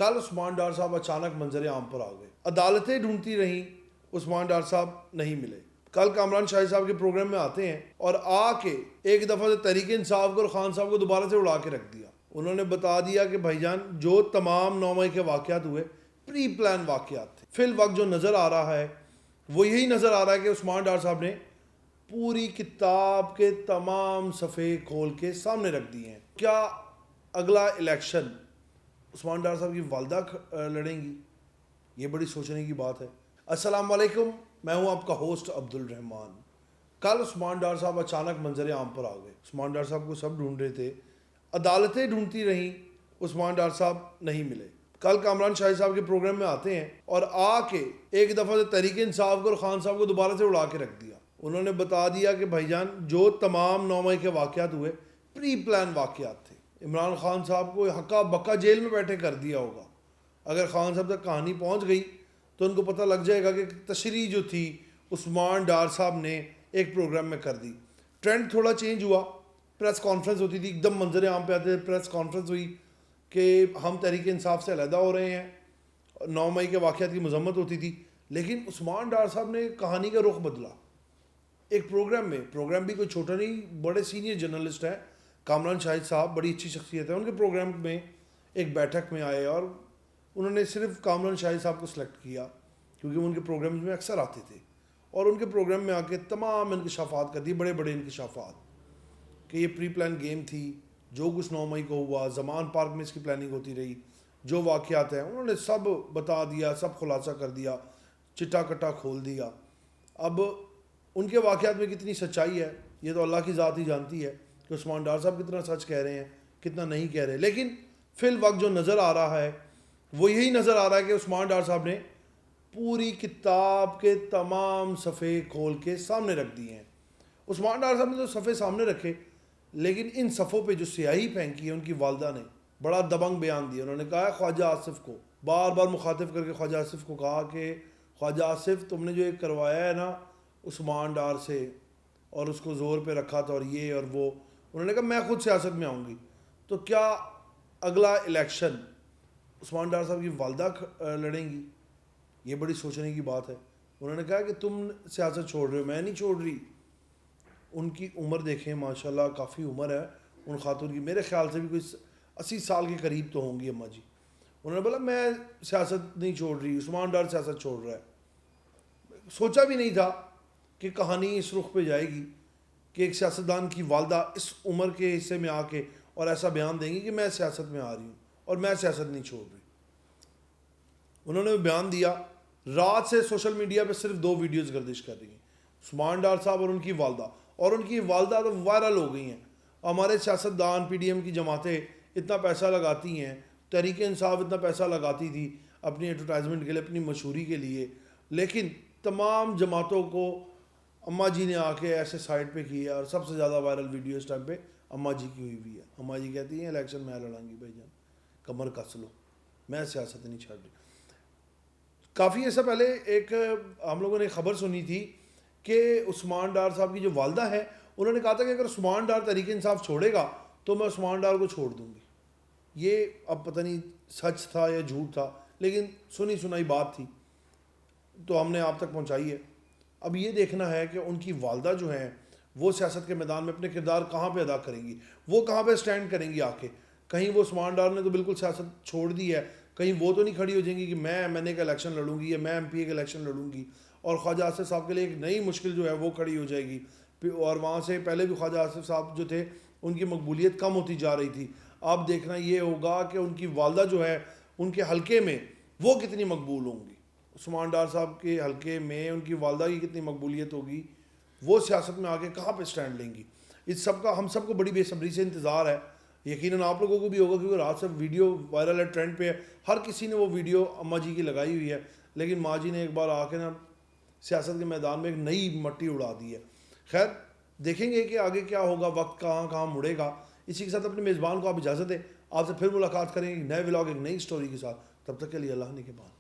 کل عثمان ڈار صاحب اچانک منظر عام پر آ گئے. عدالتیں ڈھونڈتی رہیں, عثمان ڈار صاحب نہیں ملے. کل کامران شاہد صاحب کے پروگرام میں آتے ہیں اور آ کے ایک دفعہ سے تحریک انصاف کو اور خان صاحب کو دوبارہ سے اڑا کے رکھ دیا. انہوں نے بتا دیا کہ بھائی جان جو تمام 9 مئی کے واقعات ہوئے پری پلان واقعات تھے. فی الوقت جو نظر آ رہا ہے وہ یہی نظر آ رہا ہے کہ عثمان ڈار صاحب نے پوری کتاب کے تمام صفحے کھول کے سامنے رکھ دیے ہیں. کیا اگلا الیکشن عثمان ڈار صاحب کی والدہ لڑیں گی؟ یہ بڑی سوچنے کی بات ہے. السلام علیکم, میں ہوں آپ کا ہوسٹ عبد الرحمان. کل عثمان ڈار صاحب اچانک منظر عام پر آ گئے. عثمان ڈار صاحب کو سب ڈھونڈ رہے تھے, عدالتیں ڈھونڈتی رہیں, عثمان ڈار صاحب نہیں ملے. کل کامران شاہد صاحب کے پروگرام میں آتے ہیں اور آ کے ایک دفعہ سے تحریک انصاف کو اور خان صاحب کو دوبارہ سے اڑا کے رکھ دیا. انہوں نے بتا دیا کہ بھائی جان جو تمام 9 مئی کے واقعات ہوئے پری پلان واقعات تھے. عمران خان صاحب کو ہکا بکا جیل میں بیٹھے کر دیا ہوگا. اگر خان صاحب تک کہانی پہنچ گئی تو ان کو پتہ لگ جائے گا کہ تشریح جو تھی عثمان ڈار صاحب نے ایک پروگرام میں کر دی. ٹرینڈ تھوڑا چینج ہوا, پریس کانفرنس ہوتی تھی, ایک دم منظر عام پہ آتے تھے. پریس کانفرنس ہوئی کہ ہم تحریک انصاف سے علیحدہ ہو رہے ہیں, 9 مئی کے واقعات کی مذمت ہوتی تھی. لیکن عثمان ڈار صاحب نے کہانی کا رخ بدلا ایک پروگرام میں. پروگرام بھی کوئی چھوٹا نہیں, بڑے سینئر جرنلسٹ ہیں کامران شاہد صاحب, بڑی اچھی شخصیت ہے. ان کے پروگرام میں ایک بیٹھک میں آئے اور انہوں نے صرف کامران شاہد صاحب کو سلیکٹ کیا کیونکہ وہ ان کے پروگرامز میں اکثر آتے تھے, اور ان کے پروگرام میں آ کے تمام انکشافات کر دی, بڑے بڑے انکشافات کہ یہ پری پلان گیم تھی. جو کچھ 9 مئی کو ہوا, زمان پارک میں اس کی پلاننگ ہوتی رہی, جو واقعات ہیں انہوں نے سب بتا دیا, سب خلاصہ کر دیا, چٹا کٹا کھول دیا. اب ان کے واقعات میں کتنی سچائی ہے یہ تو اللہ کی ذات ہی جانتی ہے کہ عثمان ڈار صاحب کتنا سچ کہہ رہے ہیں, کتنا نہیں کہہ رہے. لیکن فی الوقت جو نظر آ رہا ہے وہ یہی نظر آ رہا ہے کہ عثمان ڈار صاحب نے پوری کتاب کے تمام صفحے کھول کے سامنے رکھ دیے ہیں. عثمان ڈار صاحب نے تو صفحے سامنے رکھے, لیکن ان صفحوں پہ جو سیاہی پھینکی ہے ان کی والدہ نے بڑا دبنگ بیان دیا. انہوں نے کہا خواجہ آصف کو بار بار مخاطب کر کے خواجہ آصف کو کہا کہ خواجہ آصف تم نے جو ایک کروایا ہے نا عثمان ڈار سے اور اس کو زور پہ رکھا تھا اور یہ اور وہ, انہوں نے کہا میں خود سیاست میں آؤں گی. تو کیا اگلا الیکشن عثمان ڈار صاحب کی والدہ لڑیں گی؟ یہ بڑی سوچنے کی بات ہے. انہوں نے کہا کہ تم سیاست چھوڑ رہے ہو, میں نہیں چھوڑ رہی. ان کی عمر دیکھیں ماشاءاللہ کافی عمر ہے ان خاتون کی, میرے خیال سے بھی کوئی 80 سال کے قریب تو ہوں گی اماں جی. انہوں نے بولا میں سیاست نہیں چھوڑ رہی, عثمان ڈار سیاست چھوڑ رہا ہے. سوچا بھی نہیں تھا کہ کہانی اس رخ پہ جائے گی کہ ایک سیاستدان کی والدہ اس عمر کے حصے میں آ کے اور ایسا بیان دیں گی کہ میں سیاست میں آ رہی ہوں اور میں سیاست نہیں چھوڑ رہی. انہوں نے بیان دیا. رات سے سوشل میڈیا پہ صرف 2 ویڈیوز گردش کر رہی ہیں, عثمان ڈار صاحب اور ان کی والدہ, اور ان کی والدہ تو وائرل ہو گئی ہیں. ہمارے سیاستدان پی ڈی ایم کی جماعتیں اتنا پیسہ لگاتی ہیں, تحریک انصاف اتنا پیسہ لگاتی تھی اپنی ایڈورٹائزمنٹ کے لیے, اپنی مشہوری کے لیے, لیکن تمام جماعتوں کو اماں جی نے آ کے ایسے سائٹ پہ کی ہے. اور سب سے زیادہ وائرل ویڈیو اس ٹائم پہ اماں جی کی ہوئی ہے. اماں جی کہتی ہیں الیکشن میں لڑوں گی بھائی جان, کمر کس لو, میں سیاست نہیں چھوڑ رہی. کافی ایسا پہلے ایک ہم لوگوں نے خبر سنی تھی کہ عثمان ڈار صاحب کی جو والدہ ہے انہوں نے کہا تھا کہ اگر عثمان ڈار تحریک انصاف چھوڑے گا تو میں عثمان ڈار کو چھوڑ دوں گی. یہ اب پتہ نہیں سچ تھا یا جھوٹ تھا, لیکن سنی سنائی بات تھی تو ہم نے آپ تک پہنچائی ہے. اب یہ دیکھنا ہے کہ ان کی والدہ جو ہیں وہ سیاست کے میدان میں اپنے کردار کہاں پہ ادا کریں گی, وہ کہاں پہ سٹینڈ کریں گی آ کے. کہیں وہ عثمان ڈار نے تو بالکل سیاست چھوڑ دی ہے, کہیں وہ تو نہیں کھڑی ہو جائیں گی کہ میں ایم کا الیکشن لڑوں گی یا میں ایم پی اے کا الیکشن لڑوں گی, اور خواجہ آصف صاحب کے لیے ایک نئی مشکل جو ہے وہ کھڑی ہو جائے گی. اور وہاں سے پہلے بھی خواجہ آصف صاحب جو تھے ان کی مقبولیت کم ہوتی جا رہی تھی. اب دیکھنا یہ ہوگا کہ ان کی والدہ جو ہے ان کے حلقے میں وہ کتنی مقبول ہوں گی. عثمان ڈار صاحب کے حلقے میں ان کی والدہ کی کتنی مقبولیت ہوگی, وہ سیاست میں آگے کہاں پہ سٹینڈ لیں گی. اس سب کا ہم سب کو بڑی بے صبری سے انتظار ہے. یقیناً آپ لوگوں کو بھی ہوگا کیونکہ رات سے ویڈیو وائرل ہے, ٹرینڈ پہ ہے, ہر کسی نے وہ ویڈیو اماں جی کی لگائی ہوئی ہے. لیکن ماں جی نے ایک بار آ کے نا سیاست کے میدان میں ایک نئی مٹی اڑا دی ہے. خیر دیکھیں گے کہ آگے کیا ہوگا, وقت کہاں کہاں مڑے گا. اسی کے ساتھ اپنے میزبان کو آپ اجازت دیں, آپ سے پھر ملاقات کریں گے نئے ولاگ ایک نئی سٹوری کے ساتھ. تب تک کے لیے اللہ نے کے بعد.